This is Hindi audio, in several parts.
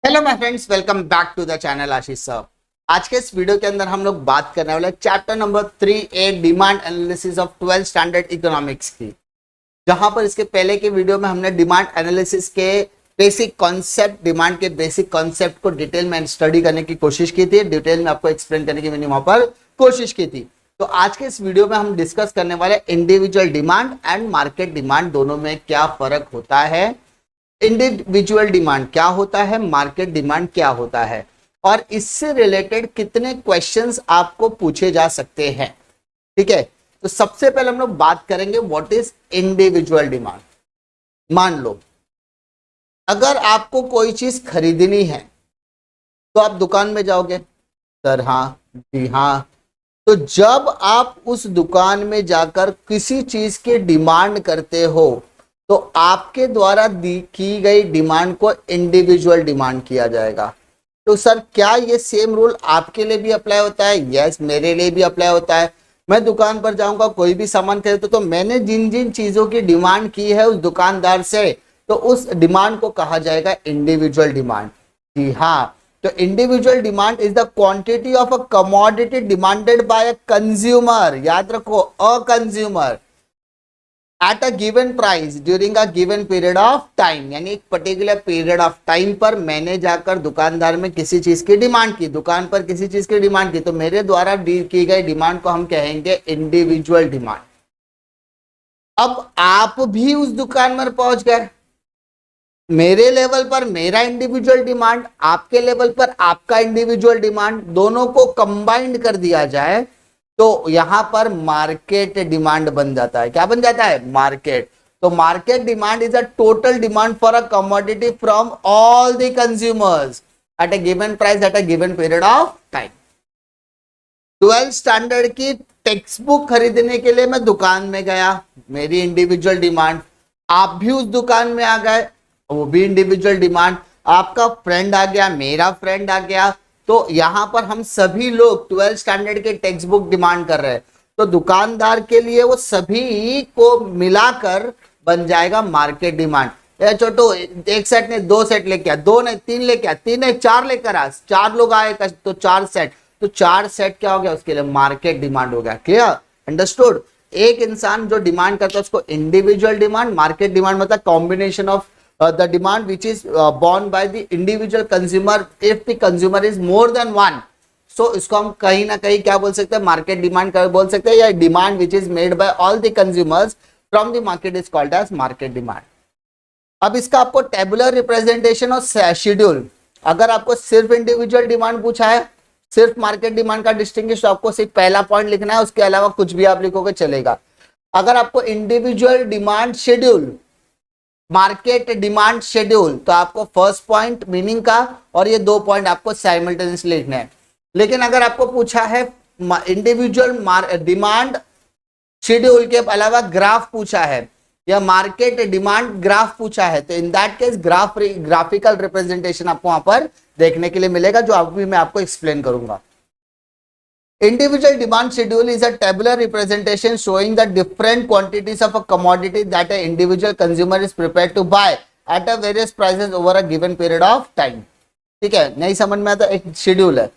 Hello my friends, welcome back to the channel Ashish sir. आज के इस वीडियो के अंदर हम लोग बात करने वाले chapter number 3A demand analysis of 12th standard economics की, जहां पर इसके पहले के वीडियो में हमने डिमांड एनालिसिस के बेसिक कॉन्सेप्ट, डिमांड के बेसिक कॉन्सेप्ट को डिटेल में स्टडी करने की कोशिश की थी, डिटेल में आपको एक्सप्लेन करने की मैंने वहां पर कोशिश की थी। तो आज के इस वीडियो में हम डिस्कस करने वाले individual demand and market demand, दोनों में क्या फर्क होता है, इंडिविजुअल डिमांड क्या होता है, मार्केट डिमांड क्या होता है, और इससे रिलेटेड कितने क्वेश्चंस आपको पूछे जा सकते हैं। ठीक है, तो सबसे पहले हम लोग बात करेंगे व्हाट इज इंडिविजुअल डिमांड। मान लो अगर आपको कोई चीज खरीदनी है तो आप दुकान में जाओगे। सर हाँ जी हाँ। तो जब आप उस दुकान में जाकर किसी चीज की डिमांड करते हो तो आपके द्वारा की गई डिमांड को इंडिविजुअल डिमांड किया जाएगा। तो सर क्या ये सेम रूल आपके लिए भी अप्लाई होता है? यस, मेरे लिए भी अप्लाई होता है। मैं दुकान पर जाऊंगा, कोई भी सामान खरीदता तो मैंने जिन जिन चीजों की डिमांड की है उस दुकानदार से, तो उस डिमांड को कहा जाएगा इंडिविजुअल डिमांड। जी हाँ, तो individual demand is the quantity of a commodity demanded by a consumer. याद रखो, a consumer at a given price during a given period of time, यानी एक पर्टिकुलर पीरियड ऑफ टाइम पर मैंने जाकर दुकानदार में किसी चीज की डिमांड की, दुकान पर किसी चीज की डिमांड की, तो मेरे द्वारा की गई डिमांड को हम कहेंगे इंडिविजुअल डिमांड। अब आप भी उस दुकान में पहुंच गए, मेरे लेवल पर मेरा इंडिविजुअल डिमांड, आपके लेवल पर आपका इंडिविजुअल डिमांड, दोनों को कंबाइंड कर दिया जाए तो यहां पर मार्केट डिमांड बन जाता है। क्या बन जाता है? मार्केट। तो market demand is a total demand for a commodity from all the consumers eight a given price at a given period of time. 12th standard की टेक्स्ट बुक खरीदने के लिए मैं दुकान में गया, मेरी इंडिविजुअल डिमांड। आप भी उस दुकान में आ गए, वो भी इंडिविजुअल डिमांड। आपका फ्रेंड आ गया, मेरा फ्रेंड आ गया, तो यहां पर हम सभी लोग 12th स्टैंडर्ड के टेक्स्ट बुक डिमांड कर रहे हैं। तो दुकानदार के लिए वो सभी को मिलाकर बन जाएगा मार्केट डिमांड। छोटो एक सेट ने 2 सेट लेके आ, 2 ने 3 लेके आ, 3 ने 4 लेकर आ, 4 लोग आए तो 4 सेट, तो 4 सेट क्या हो गया? उसके लिए मार्केट डिमांड हो गया। क्लियर? अंडरस्टूड? एक इंसान जो डिमांड करता है उसको इंडिविजुअल डिमांड, मार्केट डिमांड मतलब combination of the demand which is borne by the individual consumer if the consumer is more than one, so इसको हम कहीं ना कहीं क्या बोल सकते हैं? मार्केट डिमांड बोल सकते हैं, या demand which is made by all the consumers from the market is called as market demand। अब इसका आपको टेबुलर रिप्रेजेंटेशन और शेड्यूल, अगर आपको सिर्फ इंडिविजुअल डिमांड पूछा है, सिर्फ मार्केट डिमांड का डिस्टिंग्विश, तो आपको सिर्फ पहला पॉइंट लिखना है, उसके अलावा कुछ भी आप लिखोगे चलेगा। अगर आपको individual demand schedule, market demand schedule, तो आपको फर्स्ट पॉइंट मीनिंग का और ये 2 पॉइंट आपको साइमल्टेनियसली लिखने हैं। लेकिन अगर आपको पूछा है इंडिविजुअल डिमांड शेड्यूल के अलावा ग्राफ पूछा है या मार्केट डिमांड ग्राफ पूछा है, तो in that case graphical representation आपको वहां पर देखने के लिए मिलेगा, जो अभी मैं आपको एक्सप्लेन करूंगा। Individual demand schedule is a tabular representation showing the different quantities of a commodity that an individual consumer is prepared to buy at a various prices over a given period of time। ठीक है, नहीं समझ में आता? एक शेड्यूल है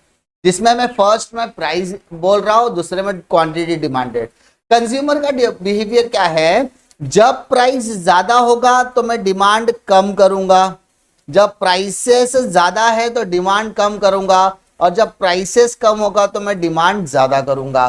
जिसमें मैं फर्स्ट में प्राइस बोल रहा हूं, दूसरे में क्वांटिटी डिमांडेड। कंज्यूमर का बिहेवियर क्या है? जब प्राइस ज्यादा होगा तो मैं डिमांड कम करूंगा, जब प्राइसेस ज्यादा है तो डिमांड कम करूंगा, और जब प्राइसेस कम होगा तो मैं डिमांड ज्यादा करूंगा।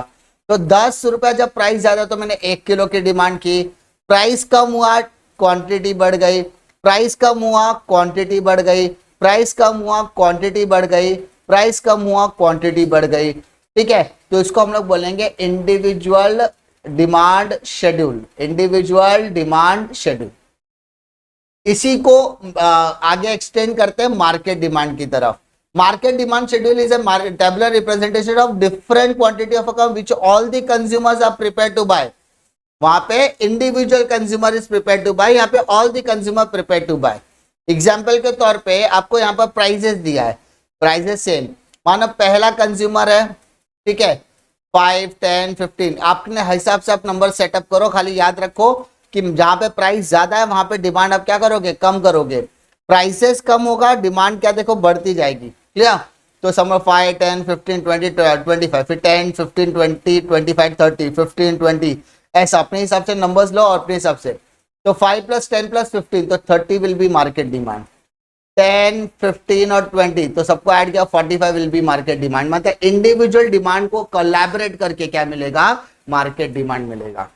तो 10 रुपया जब प्राइस ज्यादा तो मैंने 1 किलो की डिमांड की, प्राइस कम हुआ क्वांटिटी बढ़ गई, प्राइस कम हुआ क्वांटिटी बढ़ गई, प्राइस कम हुआ क्वांटिटी बढ़ गई, प्राइस कम हुआ क्वांटिटी बढ़ गई। ठीक है, तो इसको हम लोग बोलेंगे individual demand schedule, individual demand schedule. इसी को आगे एक्सटेंड करते हैं मार्केट डिमांड की तरफ। Market demand schedule is a tabular representation of different quantity of account which all the consumers are prepared to buy। वहां पे individual consumer is prepared to buy, यहाँ पे all the consumer prepared to buy। Example के तौर पे आपको यहाँ पर प्राइजेस दिया है, प्राइजेस सेम, मानो पहला कंज्यूमर है, ठीक है, 5, 10, 15, आपने हिसाब से आप नंबर सेटअप करो। खाली याद रखो कि जहां पे प्राइस ज्यादा है वहां पे डिमांड आप क्या करोगे? कम करोगे। प्राइसेस कम होगा, डिमांड क्या देखो बढ़ती जाएगी। क्लियर? तो समझ 5, 10, 15, 20, 25, फिर 10, 15, 20, 25, 30, 15, 20, ऐसा अपने हिसाब से नंबर्स लो और अपने हिसाब से। तो 5 + 10 + 15 तो 30 विल बी मार्केट डिमांड। 10, 15 और 20 तो सबको ऐड किया 45 विल बी मार्केट डिमांड। मतलब इंडिविजुअल डिमांड को कोलैबोरेट करके क्या मिलेगा? मार्केट डिमांड मिलेगा।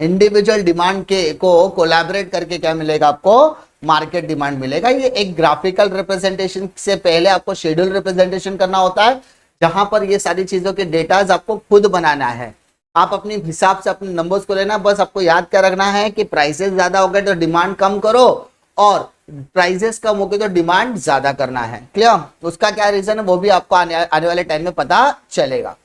इंडिविजुअल डिमांड के को कोलैबोरेट करके क्या मिलेगा आपको? मार्केट डिमांड मिलेगा। ये एक ग्राफिकल रिप्रेजेंटेशन से पहले आपको शेड्यूल रिप्रेजेंटेशन करना होता है, जहां पर ये सारी चीजों के डेटाज आपको खुद बनाना है। आप अपने हिसाब से अपने नंबर्स को लेना, बस आपको याद क्या रखना है कि प्राइसेस ज्यादा हो गए तो डिमांड कम करो और प्राइसेस कम हो गए तो डिमांड ज्यादा करना है। क्लियर? उसका क्या रीजन है वो भी आपको आने वाले टाइम में पता चलेगा।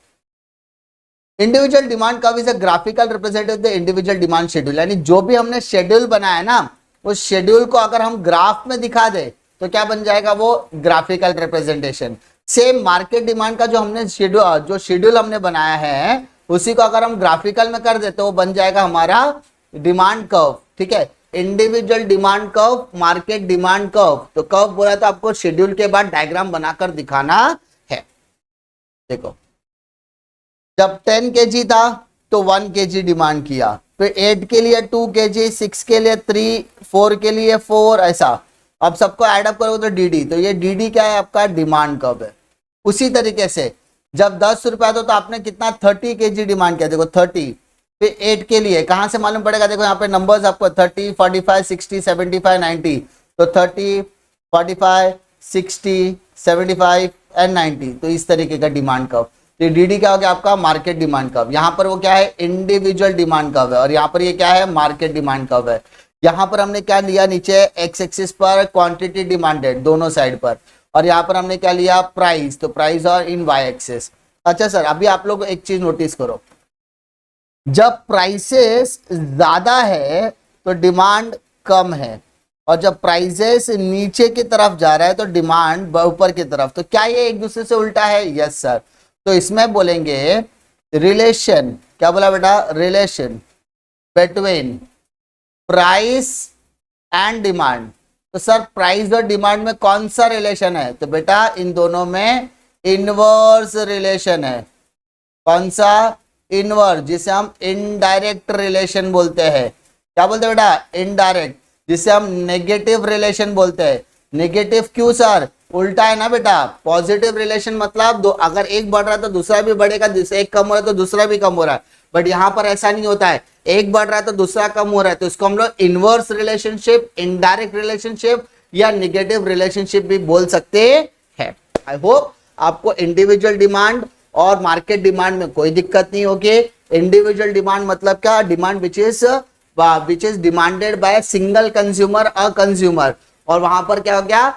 Individual demand curve is a graphical representative the individual demand schedule. यानी जो भी हमने शेड्यूल बनाया ना, उस शेड्यूल को अगर हम ग्राफ में दिखा दे तो क्या बन जाएगा? वो graphical representation. Same market demand का जो शेड्यूल हमने बनाया है, उसी को अगर हम ग्राफिकल में कर दे तो वो बन जाएगा हमारा डिमांड कर्व। ठीक है? Individual demand curve, market demand curve. तो कर्व बोला तो आपको शेड्यूल के बाद डायग्राम बनाकर दिखाना है। देखो, जब 10 kg था तो 1 kg डिमांड किया, फिर 8 के लिए 2 kg, 6 के लिए 3, 4 के लिए 4, ऐसा। अब सबको एडअप करोगे तो dd, तो ये dd क्या है? आपका डिमांड कर्व है। उसी तरीके से जब 10 रुपया था तो आपने कितना? 30 kg डिमांड किया। देखो 30, फिर 8 के लिए कहां से मालूम पड़ेगा? देखो यहाँ पे नंबर्स आपको 30, 45, 60, 75, 90। तो 30, 45, 60, 75 एंड 90। तो इस तरीके का डिमांड कर्व। तो dd क्या हो गया? आपका मार्केट डिमांड कर्व। यहाँ पर वो क्या है? इंडिविजुअल डिमांड कर्व है, और यहाँ पर ये क्या है? मार्केट डिमांड कर्व है। यहाँ पर हमने क्या लिया? नीचे एक्स एक्सिस पर क्वांटिटी डिमांडेड दोनों साइड पर, और यहाँ पर हमने क्या लिया? प्राइस। तो प्राइस और इन वाई एक्सिस। अच्छा सर, अभी आप लोग एक चीज नोटिस करो, जब प्राइसेस ज्यादा है तो डिमांड कम है, और जब प्राइसेस नीचे की तरफ जा रहा है तो डिमांड ऊपर की तरफ। तो क्या ये एक दूसरे से उल्टा है? Yes sir. तो इसमें बोलेंगे रिलेशन, क्या बोला बेटा? Relation between price and demand. तो सर प्राइस और डिमांड में कौन सा रिलेशन है? तो बेटा इन दोनों में इनवर्स रिलेशन है। कौन सा? इनवर्स, जिसे हम इनडायरेक्ट रिलेशन बोलते हैं। क्या बोलते हैं बेटा? इनडायरेक्ट, जिसे हम नेगेटिव रिलेशन बोलते हैं। नेगेटिव क्यों सर? उल्टा है ना बेटा। पॉजिटिव रिलेशन मतलब अगर एक बढ़ रहा है तो दूसरा भी बढ़ेगा, एक कम हो रहा है तो दूसरा भी कम हो रहा है। बट यहाँ पर ऐसा नहीं होता है, एक बढ़ रहा है तो दूसरा कम हो रहा है। तो इसको हम लोग इनवर्स रिलेशनशिप, इनडायरेक्ट रिलेशनशिप या नेगेटिव रिलेशनशिप भी बोल सकते हैं। आई होप आपको इंडिविजुअल डिमांड और मार्केट डिमांड में कोई दिक्कत नहीं होगी। इंडिविजुअल डिमांड मतलब क्या? Demand which is demanded by single consumer, a consumer. और वहां पर क्या हो गया?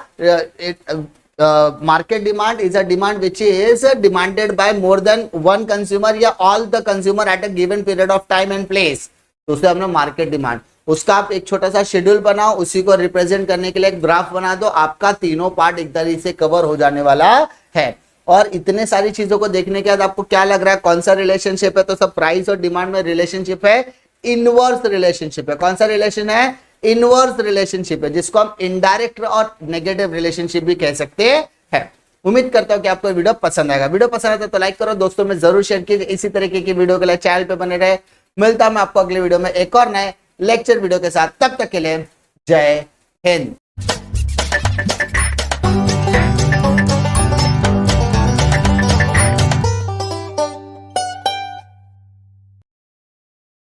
Market demand is a demand which is demanded by more than one consumer या all the consumer at a given period of time and place. तो उसे हमने मार्केट डिमांड। उसका आप एक छोटा सा शेड्यूल बनाओ, उसी को रिप्रेजेंट करने के लिए एक ग्राफ बना दो, आपका तीनों पार्ट एक तरीके से कवर हो जाने वाला है। और इतने सारी चीजों को देखने के बाद आपको क्या लग रहा है कौन सा रिलेशनशिप है? तो सब प्राइस और डिमांड में रिलेशनशिप है, इनवर्स रिलेशनशिप है। कौन सा रिलेशन है? इनवर्स रिलेशनशिप है, जिसको हम इनडायरेक्ट और नेगेटिव रिलेशनशिप भी कह सकते हैं। उम्मीद करता हूं कि आपको वीडियो पसंद आएगा। वीडियो पसंद आता है तो लाइक करो, दोस्तों में जरूर शेयर कीजिए। इसी तरीके की वीडियो के लिए चैनल पे बने रहे। मिलता हूं मैं आपको अगले वीडियो में एक और नए लेक्चर वीडियो के साथ। तब तक के लिए जय हिंद।